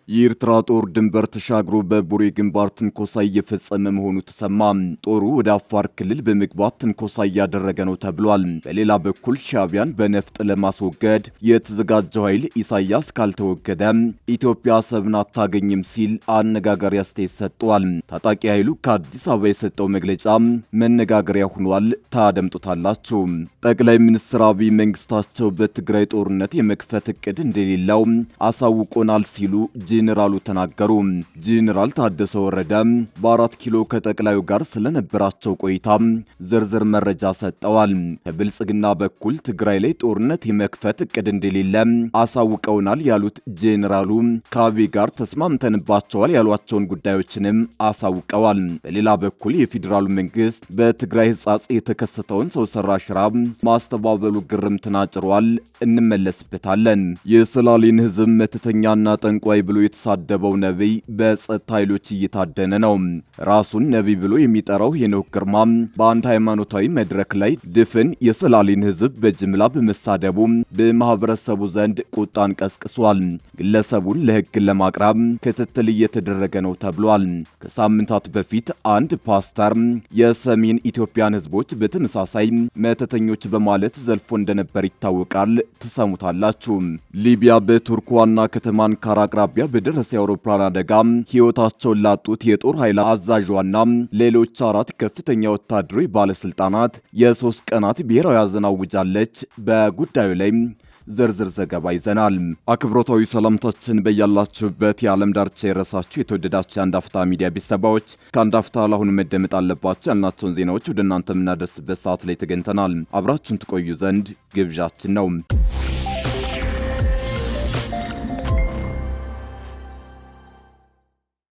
የኤርትራ ጦር ድንበር ተሻግሮ በቡሬ ግንባር ትንኮሳ እየፈጸመ መሆኑ ተሰማ። ጦሩ ወደ አፋር ክልል በመግባት ትንኮሳ እያደረገ ነው ተብሏል። በሌላ በኩል ሻዕቢያን በነፍጥ ለማስወገድ የተዘጋጀው ኃይል ኢሳያስ ካልተወገደ ኢትዮጵያ አሰብን አታገኝም ሲል አነጋጋሪ አስተያየት ሰጥቷል። ታጣቂ ኃይሉ ከአዲስ አበባ የሰጠው መግለጫ መነጋገሪያ ሆኗል። ታደምጡታላችሁ። ጠቅላይ ሚኒስትር አብይ መንግስታቸው በትግራይ ጦርነት የመክፈት እቅድ እንደሌለው አሳውቆናል ሲሉ ጄኔራሉ ተናገሩ። ጄኔራል ታደሰ ወረደ በ4 ኪሎ ከጠቅላዩ ጋር ስለነበራቸው ቆይታ ዝርዝር መረጃ ሰጠዋል። ከብልጽግና በኩል ትግራይ ላይ ጦርነት የመክፈት እቅድ እንደሌለ አሳውቀውናል ያሉት ጄኔራሉ ከአብይ ጋር ተስማምተንባቸዋል ያሏቸውን ጉዳዮችንም አሳውቀዋል። በሌላ በኩል የፌዴራሉ መንግስት በትግራይ ህጻጽ የተከሰተውን ሰው ሰራሽ ራብ ማስተባበሉ ግርምትን አጭሯል። እንመለስበታለን። የሰላሌን ህዝብ መተተኛና ጠንቋይ ብሎ የተሳደበው ነቢይ በጸጥታ ኃይሎች እየታደነ ነው። ራሱን ነቢይ ብሎ የሚጠራው ሄኖክ ግርማ በአንድ ሃይማኖታዊ መድረክ ላይ ድፍን የሰላሌን ህዝብ በጅምላ በመሳደቡ በማህበረሰቡ ዘንድ ቁጣን ቀስቅሷል። ግለሰቡን ለህግ ለማቅረብ ክትትል እየተደረገ ነው ተብሏል። ከሳምንታት በፊት አንድ ፓስተር የሰሜን ኢትዮጵያን ህዝቦች በተመሳሳይ መተተኞች በማለት ዘልፎ እንደነበር ይታወቃል። ትሰሙታላችሁ። ሊቢያ በቱርክ ዋና ከተማ አንካራ አቅራቢያ በደረሰ የአውሮፕላን አደጋ ህይወታቸውን ላጡት የጦር ኃይል አዛዧና ሌሎች 4 ከፍተኛ ወታደራዊ ባለስልጣናት የ3 ቀናት ብሔራዊ ሐዘን አውጃለች። በጉዳዩ ላይ ዝርዝር ዘገባ ይዘናል። አክብሮታዊ ሰላምታችን በያላችሁበት የዓለም ዳርቻ የረሳችሁ የተወደዳችሁ የአንድ አፍታ ሚዲያ ቤተሰቦች ከአንድ አፍታ ለአሁኑ መደመጥ አለባቸው ያልናቸውን ዜናዎች ወደ እናንተ የምናደርስበት ሰዓት ላይ ተገኝተናል። አብራችሁን ትቆዩ ዘንድ ግብዣችን ነው።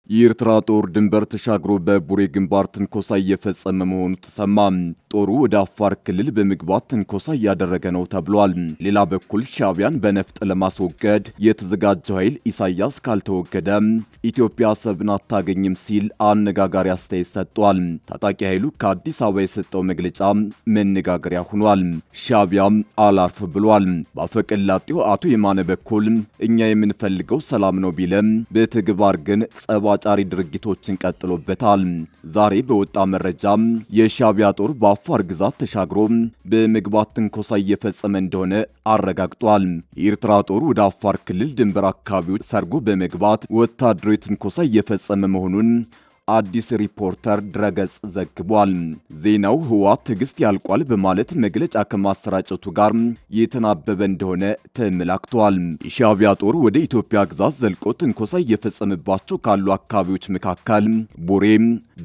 የኤርትራ ጦር ድንበር ተሻግሮ በቡሬ ግንባር ትንኮሳ እየፈጸመ መሆኑ ተሰማ። ጦሩ ወደ አፋር ክልል በመግባት ትንኮሳ እያደረገ ነው ተብሏል። ሌላ በኩል ሻዕቢያን በነፍጥ ለማስወገድ የተዘጋጀው ኃይል ኢሳያስ ካልተወገደ ኢትዮጵያ አሰብን አታገኝም ሲል አነጋጋሪ አስተያየት ሰጥቷል። ታጣቂ ኃይሉ ከአዲስ አበባ የሰጠው መግለጫ መነጋገሪያ ሆኗል። ሻዕቢያ አላርፍ ብሏል። በአፈቀላጤው አቶ የማነ በኩል እኛ የምንፈልገው ሰላም ነው ቢለም በተግባር ግን ጫሪ ድርጊቶችን ቀጥሎበታል። ዛሬ በወጣ መረጃ የሻዕቢያ ጦር በአፋር ግዛት ተሻግሮ በመግባት ትንኮሳ እየፈጸመ እንደሆነ አረጋግጧል። የኤርትራ ጦር ወደ አፋር ክልል ድንበር አካባቢዎች ሰርጎ በመግባት ወታደራዊ ትንኮሳ እየፈጸመ መሆኑን አዲስ ሪፖርተር ድረገጽ ዘግቧል። ዜናው ህወሓት ትዕግስት ያልቋል በማለት መግለጫ ከማሰራጨቱ ጋር የተናበበ እንደሆነ ተመላክቷል። የሻዕቢያ ጦር ወደ ኢትዮጵያ ግዛት ዘልቆ ትንኮሳ እየፈጸመባቸው ካሉ አካባቢዎች መካከል ቡሬ፣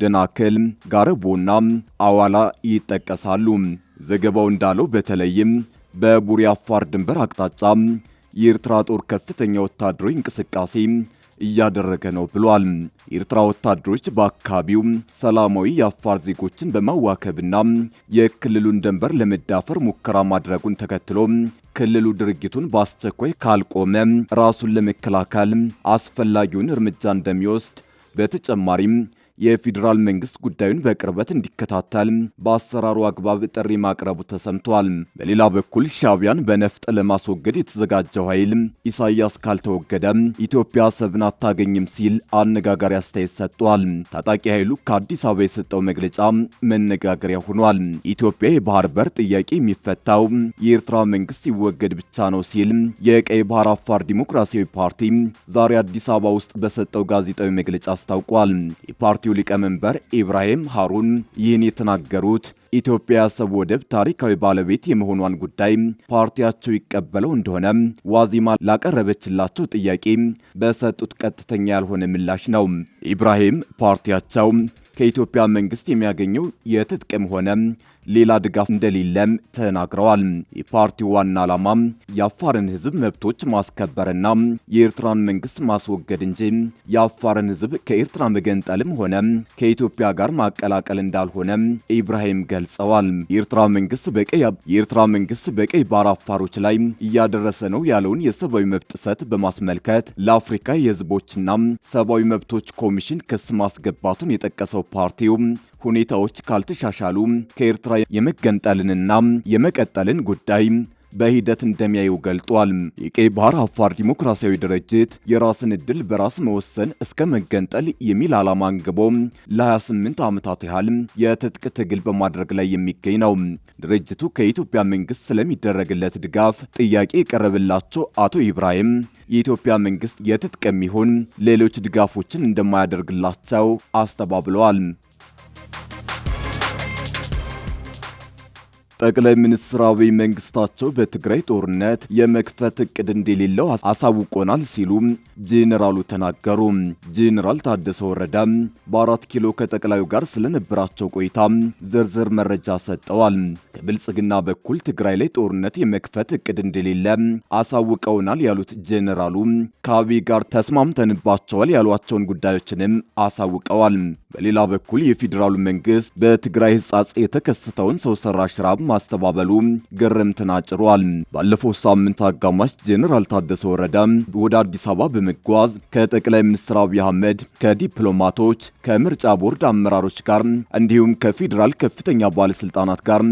ደናከል፣ ጋረቦና አዋላ ይጠቀሳሉ። ዘገባው እንዳለው በተለይም በቡሬ አፋር ድንበር አቅጣጫ የኤርትራ ጦር ከፍተኛ ወታደራዊ እንቅስቃሴ እያደረገ ነው ብሏል። የኤርትራ ወታደሮች በአካባቢው ሰላማዊ የአፋር ዜጎችን በማዋከብና የክልሉን ድንበር ለመዳፈር ሙከራ ማድረጉን ተከትሎ ክልሉ ድርጊቱን በአስቸኳይ ካልቆመ ራሱን ለመከላከል አስፈላጊውን እርምጃ እንደሚወስድ በተጨማሪም የፌዴራል መንግስት ጉዳዩን በቅርበት እንዲከታተል በአሰራሩ አግባብ ጥሪ ማቅረቡ ተሰምቷል። በሌላ በኩል ሻዕቢያን በነፍጥ ለማስወገድ የተዘጋጀው ኃይል ኢሳያስ ካልተወገደ ኢትዮጵያ አሰብን አታገኝም ሲል አነጋጋሪ አስተያየት ሰጥቷል። ታጣቂ ኃይሉ ከአዲስ አበባ የሰጠው መግለጫ መነጋገሪያ ሆኗል። ኢትዮጵያ የባህር በር ጥያቄ የሚፈታው የኤርትራ መንግስት ሲወገድ ብቻ ነው ሲል የቀይ ባህር አፋር ዲሞክራሲያዊ ፓርቲ ዛሬ አዲስ አበባ ውስጥ በሰጠው ጋዜጣዊ መግለጫ አስታውቋል። የፓርቲው ሊቀመንበር ኢብራሂም ሃሩን ይህን የተናገሩት ኢትዮጵያ የአሰብ ወደብ ታሪካዊ ባለቤት የመሆኗን ጉዳይ ፓርቲያቸው ይቀበለው እንደሆነ ዋዜማ ላቀረበችላቸው ጥያቄ በሰጡት ቀጥተኛ ያልሆነ ምላሽ ነው። ኢብራሂም ፓርቲያቸው ከኢትዮጵያ መንግስት የሚያገኘው የትጥቅም ሆነ ሌላ ድጋፍ እንደሌለም ተናግረዋል። የፓርቲው ዋና ዓላማ የአፋርን ህዝብ መብቶች ማስከበርና የኤርትራን መንግስት ማስወገድ እንጂ የአፋርን ህዝብ ከኤርትራ መገንጠልም ሆነ ከኢትዮጵያ ጋር ማቀላቀል እንዳልሆነ ኢብራሂም ገልጸዋል። የኤርትራ መንግስት በቀይ ባህር አፋሮች ላይ እያደረሰ ነው ያለውን የሰብአዊ መብት ጥሰት በማስመልከት ለአፍሪካ የህዝቦችና ሰብአዊ መብቶች ኮሚሽን ክስ ማስገባቱን የጠቀሰው ፓርቲው ሁኔታዎች ካልተሻሻሉ ከኤርትራ የመገንጠልንና የመቀጠልን ጉዳይ በሂደት እንደሚያዩ ገልጧል። የቀይ ባህር አፋር ዲሞክራሲያዊ ድርጅት የራስን ዕድል በራስ መወሰን እስከ መገንጠል የሚል ዓላማ አንግቦ ለ28 ዓመታት ያህል የትጥቅ ትግል በማድረግ ላይ የሚገኝ ነው። ድርጅቱ ከኢትዮጵያ መንግስት ስለሚደረግለት ድጋፍ ጥያቄ የቀረበላቸው አቶ ኢብራሂም የኢትዮጵያ መንግስት የትጥቅም ይሁን ሌሎች ድጋፎችን እንደማያደርግላቸው አስተባብለዋል። ጠቅላይ ሚኒስትር አብይ መንግስታቸው በትግራይ ጦርነት የመክፈት እቅድ እንደሌለው አሳውቆናል ሲሉ ጄኔራሉ ተናገሩ። ጄኔራል ታደሰ ወረደ በ4 ኪሎ ከጠቅላዩ ጋር ስለነበራቸው ቆይታ ዝርዝር መረጃ ሰጠዋል። ከብልጽግና በኩል ትግራይ ላይ ጦርነት የመክፈት እቅድ እንደሌለ አሳውቀውናል ያሉት ጄኔራሉ ከአብይ ጋር ተስማምተንባቸዋል ያሏቸውን ጉዳዮችንም አሳውቀዋል። በሌላ በኩል የፌዴራሉ መንግስት በትግራይ ህጻጽ የተከሰተውን ሰው ሰራሽ ራብ ማስተባበሉ ግርምትን አጭሯል። ባለፈው ሳምንት አጋማሽ ጄኔራል ታደሰ ወረደ ወደ አዲስ አበባ በመጓዝ ከጠቅላይ ሚኒስትር አብይ አህመድ ከዲፕሎማቶች፣ ከምርጫ ቦርድ አመራሮች ጋር እንዲሁም ከፌዴራል ከፍተኛ ባለስልጣናት ጋር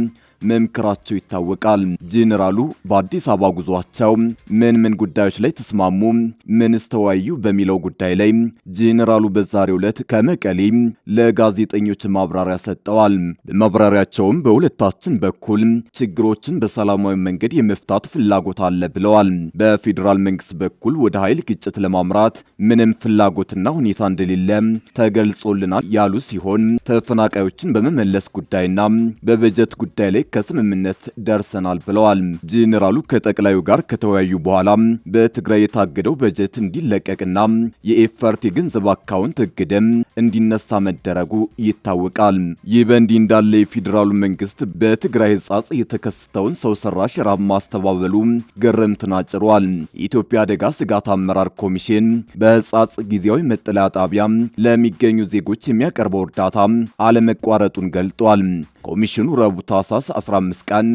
መምከራቸው ይታወቃል። ጄኔራሉ በአዲስ አበባ ጉዟቸው ምን ጉዳዮች ላይ ተስማሙ፣ ምንስ ተወያዩ በሚለው ጉዳይ ላይ ጄኔራሉ በዛሬው ዕለት ከመቀሌ ለጋዜጠኞች ማብራሪያ ሰጥተዋል። በማብራሪያቸውም በሁለታችን በኩል ችግሮችን በሰላማዊ መንገድ የመፍታት ፍላጎት አለ ብለዋል። በፌዴራል መንግስት በኩል ወደ ኃይል ግጭት ለማምራት ምንም ፍላጎትና ሁኔታ እንደሌለ ተገልጾልናል ያሉ ሲሆን ተፈናቃዮችን በመመለስ ጉዳይና በበጀት ጉዳይ ላይ ከስምምነት ደርሰናል ብለዋል። ጄኔራሉ ከጠቅላዩ ጋር ከተወያዩ በኋላ በትግራይ የታገደው በጀት እንዲለቀቅና የኤፈርት የገንዘብ አካውንት እግድም እንዲነሳ መደረጉ ይታወቃል። ይህ በእንዲህ እንዳለ የፌዴራሉ መንግስት በትግራይ ህጻጽ የተከሰተውን ሰው ሰራሽ ራብ ማስተባበሉ ግርምትን አጭሯል። የኢትዮጵያ አደጋ ስጋት አመራር ኮሚሽን በህጻጽ ጊዜያዊ መጠለያ ጣቢያ ለሚገኙ ዜጎች የሚያቀርበው እርዳታ አለመቋረጡን ገልጧል። ኮሚሽኑ ረቡዕ ታህሳስ 15 ቀን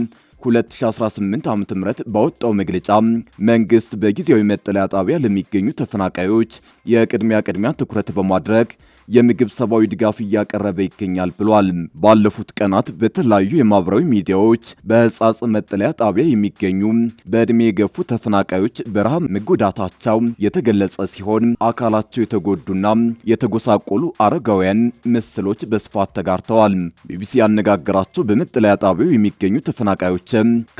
2018 ዓ.ም ባወጣው መግለጫ መንግስት በጊዜያዊ መጠለያ ጣቢያ ለሚገኙ ተፈናቃዮች የቅድሚያ ትኩረት በማድረግ የምግብ ሰብአዊ ድጋፍ እያቀረበ ይገኛል ብሏል። ባለፉት ቀናት በተለያዩ የማህበራዊ ሚዲያዎች በህጻጽ መጠለያ ጣቢያ የሚገኙ በእድሜ የገፉ ተፈናቃዮች በረሃብ መጎዳታቸው የተገለጸ ሲሆን አካላቸው የተጎዱና የተጎሳቆሉ አረጋውያን ምስሎች በስፋት ተጋርተዋል። ቢቢሲ ያነጋገራቸው በመጠለያ ጣቢያው የሚገኙ ተፈናቃዮች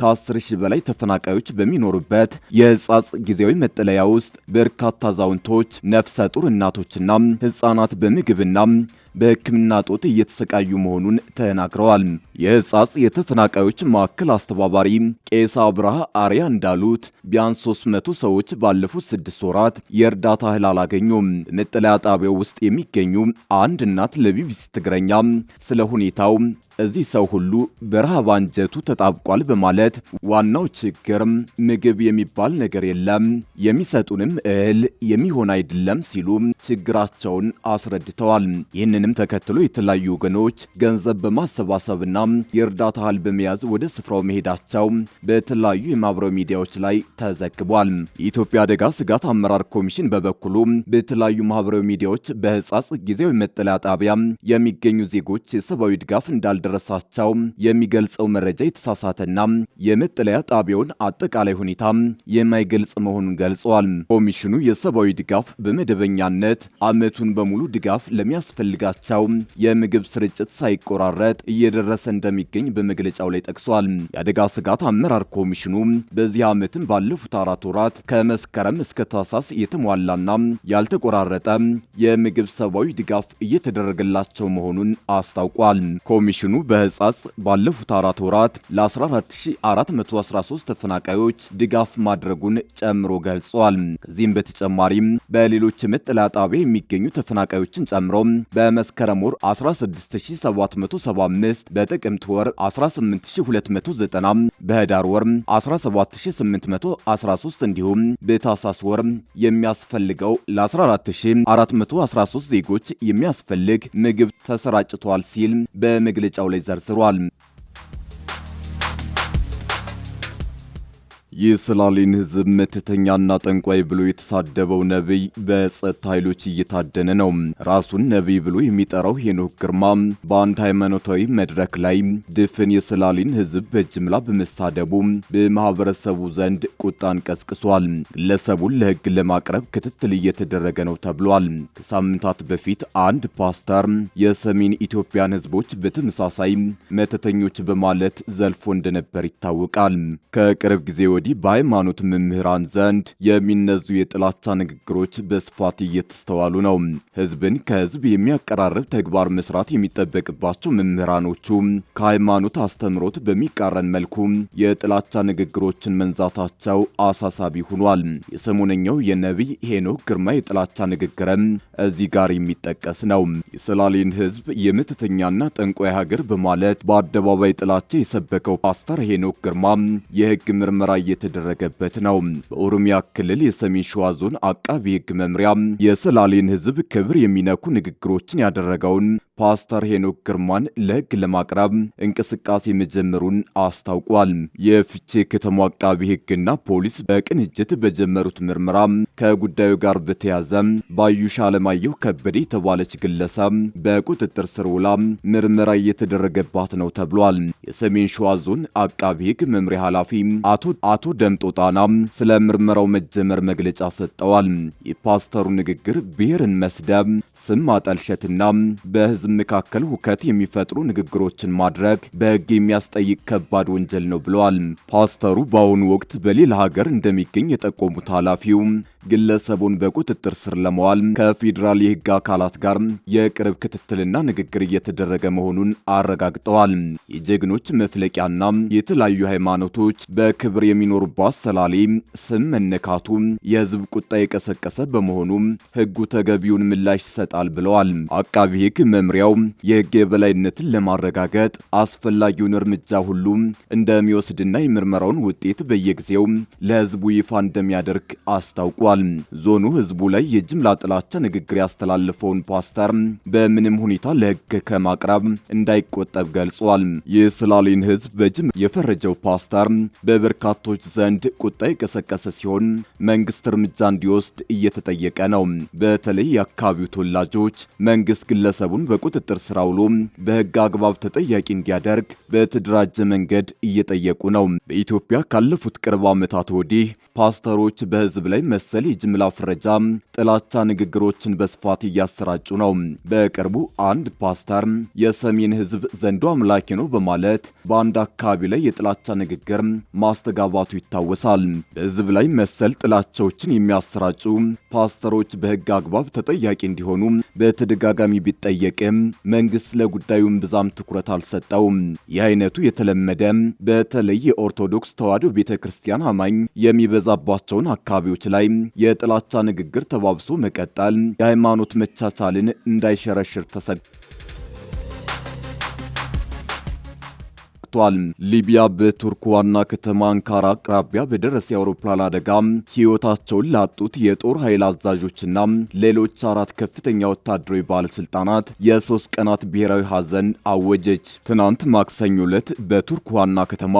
ከ10 ሺህ በላይ ተፈናቃዮች በሚኖሩበት የህጻጽ ጊዜያዊ መጠለያ ውስጥ በርካታ አዛውንቶች፣ ነፍሰ ጡር እናቶችና ህጻናት ምግብና በሕክምና ጦት እየተሰቃዩ መሆኑን ተናግረዋል። የህጻጽ የተፈናቃዮች ማዕከል አስተባባሪ ቄስ አብርሃ አሪያ እንዳሉት ቢያንስ 300 ሰዎች ባለፉት 6 ወራት የእርዳታ እህል አላገኙም። በመጠለያ ጣቢያው ውስጥ የሚገኙ አንድ እናት ለቢቢሲ ትግረኛ ስለ ሁኔታው እዚህ ሰው ሁሉ በረሃብ አንጀቱ ተጣብቋል በማለት ዋናው ችግር ምግብ የሚባል ነገር የለም፣ የሚሰጡንም እህል የሚሆን አይደለም ሲሉ ችግራቸውን አስረድተዋል። ይህንንም ተከትሎ የተለያዩ ወገኖች ገንዘብ በማሰባሰብና የእርዳታ እህል በመያዝ ወደ ስፍራው መሄዳቸው በተለያዩ የማህበራዊ ሚዲያዎች ላይ ተዘግቧል። የኢትዮጵያ አደጋ ስጋት አመራር ኮሚሽን በበኩሉ በተለያዩ ማህበራዊ ሚዲያዎች በህጻጽ ጊዜያዊ መጠለያ ጣቢያ የሚገኙ ዜጎች የሰብአዊ ድጋፍ ደረሳቸው የሚገልጸው መረጃ የተሳሳተና የመጠለያ ጣቢያውን አጠቃላይ ሁኔታ የማይገልጽ መሆኑን ገልጿል። ኮሚሽኑ የሰብአዊ ድጋፍ በመደበኛነት ዓመቱን በሙሉ ድጋፍ ለሚያስፈልጋቸው የምግብ ስርጭት ሳይቆራረጥ እየደረሰ እንደሚገኝ በመግለጫው ላይ ጠቅሷል። የአደጋ ስጋት አመራር ኮሚሽኑ በዚህ ዓመትም ባለፉት 4 ወራት ከመስከረም እስከ ታህሳስ የተሟላና ያልተቆራረጠ የምግብ ሰብአዊ ድጋፍ እየተደረገላቸው መሆኑን አስታውቋል። ኮሚሽኑ በህጻጽ ባለፉት 4 ወራት ለ14413 ተፈናቃዮች ድጋፍ ማድረጉን ጨምሮ ገልጿል። ከዚህም በተጨማሪም በሌሎች የመጠለያ ጣቢያ የሚገኙ ተፈናቃዮችን ጨምሮ በመስከረም ወር 16775፣ በጥቅምት ወር 18290፣ በህዳር ወር 17813 እንዲሁም በታህሳስ ወር የሚያስፈልገው ለ14413 ዜጎች የሚያስፈልግ ምግብ ተሰራጭቷል ሲል በመግለጫው ላይ ዘርዝሯል። የሰላሌን ህዝብ መተተኛና ጠንቋይ ብሎ የተሳደበው ነብይ በጸጥታ ኃይሎች እየታደነ ነው። ራሱን ነብይ ብሎ የሚጠራው ሄኖክ ግርማ በአንድ ሃይማኖታዊ መድረክ ላይ ድፍን የሰላሌን ህዝብ በጅምላ በመሳደቡ በማህበረሰቡ ዘንድ ቁጣን ቀስቅሷል። ግለሰቡን ለህግ ለማቅረብ ክትትል እየተደረገ ነው ተብሏል። ከሳምንታት በፊት አንድ ፓስተር የሰሜን ኢትዮጵያን ህዝቦች በተመሳሳይ መተተኞች በማለት ዘልፎ እንደነበር ይታወቃል። ከቅርብ ጊዜ ወዲህ በሃይማኖት መምህራን ዘንድ የሚነዙ የጥላቻ ንግግሮች በስፋት እየተስተዋሉ ነው። ህዝብን ከህዝብ የሚያቀራርብ ተግባር መስራት የሚጠበቅባቸው መምህራኖቹ ከሃይማኖት አስተምሮት በሚቃረን መልኩ የጥላቻ ንግግሮችን መንዛታቸው አሳሳቢ ሆኗል። የሰሞነኛው የነቢይ ሄኖክ ግርማ የጥላቻ ንግግርም እዚህ ጋር የሚጠቀስ ነው። የሰላሌን ህዝብ የመተተኛና ጠንቋይ ሀገር በማለት በአደባባይ ጥላቻ የሰበከው ፓስተር ሄኖክ ግርማ የህግ ምርመራ እየተደረገበት ነው። በኦሮሚያ ክልል የሰሜን ሸዋ ዞን አቃቢ ህግ መምሪያ የሰላሌን ህዝብ ክብር የሚነኩ ንግግሮችን ያደረገውን ፓስተር ሄኖክ ግርማን ለህግ ለማቅረብ እንቅስቃሴ መጀመሩን አስታውቋል። የፍቼ ከተማ አቃቢ ህግና ፖሊስ በቅንጅት በጀመሩት ምርመራ ከጉዳዩ ጋር በተያያዘ ባዩሽ አለማየሁ ከበደ የተባለች ግለሰብ በቁጥጥር ስር ውላ ምርመራ እየተደረገባት ነው ተብሏል። የሰሜን ሸዋ ዞን አቃቢ ህግ መምሪያ ኃላፊ አቶ ደምጦ ጣና ስለ ምርመራው መጀመር መግለጫ ሰጥተዋል። የፓስተሩ ንግግር ብሔርን መስደብ፣ ስም ማጠልሸትና በህዝብ መካከል ሁከት የሚፈጥሩ ንግግሮችን ማድረግ በህግ የሚያስጠይቅ ከባድ ወንጀል ነው ብለዋል። ፓስተሩ በአሁኑ ወቅት በሌላ ሀገር እንደሚገኝ የጠቆሙት ኃላፊው ግለሰቡን በቁጥጥር ስር ለመዋል ከፌዴራል የህግ አካላት ጋር የቅርብ ክትትልና ንግግር እየተደረገ መሆኑን አረጋግጠዋል። የጀግኖች መፍለቂያና የተለያዩ ሃይማኖቶች በክብር የሚኖሩባት ሰላሌ ስም መነካቱ የህዝብ ቁጣ የቀሰቀሰ በመሆኑ ህጉ ተገቢውን ምላሽ ይሰጣል ብለዋል። አቃቢ ህግ መምሪያው የህግ የበላይነትን ለማረጋገጥ አስፈላጊውን እርምጃ ሁሉ እንደሚወስድና የምርመራውን ውጤት በየጊዜው ለህዝቡ ይፋ እንደሚያደርግ አስታውቋል። ዞኑ ህዝቡ ላይ የጅምላ ጥላቻ ንግግር ያስተላለፈውን ፓስተር በምንም ሁኔታ ለህግ ከማቅረብ እንዳይቆጠብ ገልጿል። የሰላሌን ህዝብ በጅምላ የፈረጀው ፓስተር በበርካቶች ዘንድ ቁጣ የቀሰቀሰ ሲሆን መንግስት እርምጃ እንዲወስድ እየተጠየቀ ነው። በተለይ የአካባቢው ተወላጆች መንግስት ግለሰቡን በቁጥጥር ስር አውሎ በህግ አግባብ ተጠያቂ እንዲያደርግ በተደራጀ መንገድ እየጠየቁ ነው። በኢትዮጵያ ካለፉት ቅርብ ዓመታት ወዲህ ፓስተሮች በህዝብ ላይ መሰል የጅምላ ፍረጃ፣ ጥላቻ ንግግሮችን በስፋት እያሰራጩ ነው። በቅርቡ አንድ ፓስተር የሰሜን ህዝብ ዘንዶ አምላኪ ነው በማለት በአንድ አካባቢ ላይ የጥላቻ ንግግር ማስተጋባቱ ይታወሳል። በህዝብ ላይ መሰል ጥላቻዎችን የሚያሰራጩ ፓስተሮች በህግ አግባብ ተጠያቂ እንዲሆኑ በተደጋጋሚ ቢጠየቅም መንግስት ለጉዳዩም ብዛም ትኩረት አልሰጠውም። ይህ አይነቱ የተለመደ በተለይ የኦርቶዶክስ ተዋሕዶ ቤተክርስቲያን አማኝ የሚበዛባቸውን አካባቢዎች ላይ የጥላቻ ንግግር ተባብሶ መቀጠል የሃይማኖት መቻቻልን እንዳይሸረሽር ሊቢያ በቱርክ ዋና ከተማ አንካራ አቅራቢያ በደረሰ የአውሮፕላን አደጋ ህይወታቸውን ላጡት የጦር ኃይል አዛዦችና ሌሎች 4 ከፍተኛ ወታደራዊ ባለስልጣናት የ3 ቀናት ብሔራዊ ሐዘን አወጀች። ትናንት ማክሰኞ ዕለት በቱርክ ዋና ከተማ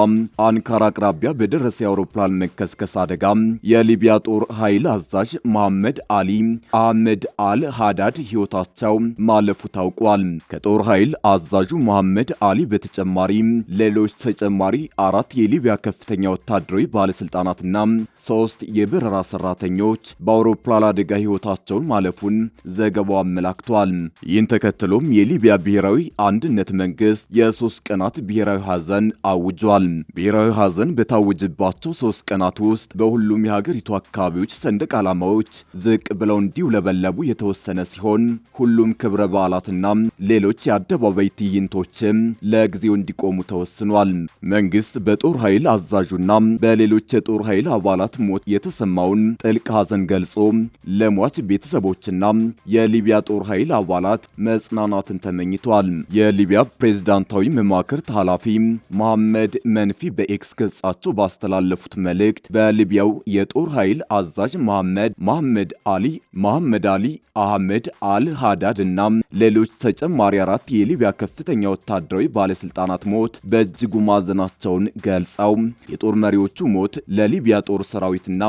አንካራ አቅራቢያ በደረሰ የአውሮፕላን መከስከስ አደጋ የሊቢያ ጦር ኃይል አዛዥ መሐመድ አሊ አህመድ አል ሃዳድ ህይወታቸው ማለፉ ታውቋል። ከጦር ኃይል አዛዡ መሐመድ አሊ በተጨማሪ ሌሎች ተጨማሪ 4 የሊቢያ ከፍተኛ ወታደራዊ ባለስልጣናትና 3 የበረራ ሰራተኞች በአውሮፕላን አደጋ ህይወታቸውን ማለፉን ዘገባው አመላክቷል። ይህን ተከትሎም የሊቢያ ብሔራዊ አንድነት መንግስት የ3 ቀናት ብሔራዊ ሐዘን አውጇል። ብሔራዊ ሐዘን በታወጀባቸው 3 ቀናት ውስጥ በሁሉም የሀገሪቱ አካባቢዎች ሰንደቅ ዓላማዎች ዝቅ ብለው እንዲውለበለቡ የተወሰነ ሲሆን ሁሉም ክብረ በዓላትና ሌሎች የአደባባይ ትዕይንቶችም ለጊዜው እንዲቆሙ ተወስኗል። መንግስት በጦር ኃይል አዛዡና በሌሎች የጦር ኃይል አባላት ሞት የተሰማውን ጥልቅ ሐዘን ገልጾ ለሟች ቤተሰቦችና የሊቢያ ጦር ኃይል አባላት መጽናናትን ተመኝቷል። የሊቢያ ፕሬዝዳንታዊ መማክርት ኃላፊ መሐመድ መንፊ በኤክስ ገጻቸው ባስተላለፉት መልእክት በሊቢያው የጦር ኃይል አዛዥ መሐመድ አሊ አህመድ አል ሃዳድ እና ሌሎች ተጨማሪ 4 የሊቢያ ከፍተኛ ወታደራዊ ባለስልጣናት ሞት በእጅጉ ማዘናቸውን ገልጸው የጦር መሪዎቹ ሞት ለሊቢያ ጦር ሰራዊትና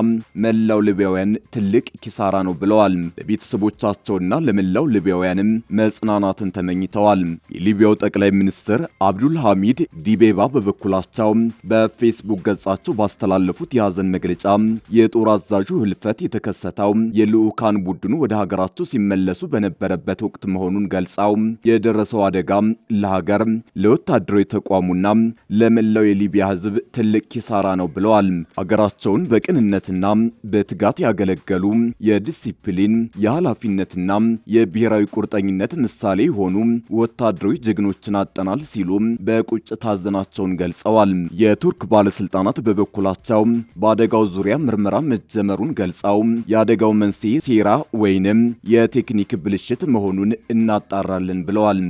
መላው ሊቢያውያን ትልቅ ኪሳራ ነው ብለዋል። ለቤተሰቦቻቸውና ለመላው ሊቢያውያንም መጽናናትን ተመኝተዋል። የሊቢያው ጠቅላይ ሚኒስትር አብዱል ሐሚድ ዲቤባ በበኩላቸው በፌስቡክ ገጻቸው ባስተላለፉት የሐዘን መግለጫ የጦር አዛዡ ህልፈት የተከሰተው የልዑካን ቡድኑ ወደ ሀገራቸው ሲመለሱ በነበረበት ወቅት መሆኑን ገልጸው የደረሰው አደጋ ለሀገር ለወታደራዊ ተቋሙና ለመላው የሊቢያ ህዝብ ትልቅ ኪሳራ ነው ብለዋል። ሀገራቸውን በቅንነትና በትጋት ያገለገሉ የዲሲፕሊን የኃላፊነትና የብሔራዊ ቁርጠኝነት ምሳሌ የሆኑ ወታደራዊ ጀግኖችን አጠናል ሲሉ በቁጭት ሐዘናቸውን ገልጸዋል። የቱርክ ባለስልጣናት በበኩላቸው በአደጋው ዙሪያ ምርመራ መጀመሩን ገልጸው የአደጋው መንስኤ ሴራ ወይንም የቴክኒክ ብልሽት መሆኑን እናጣራለን ብለዋል።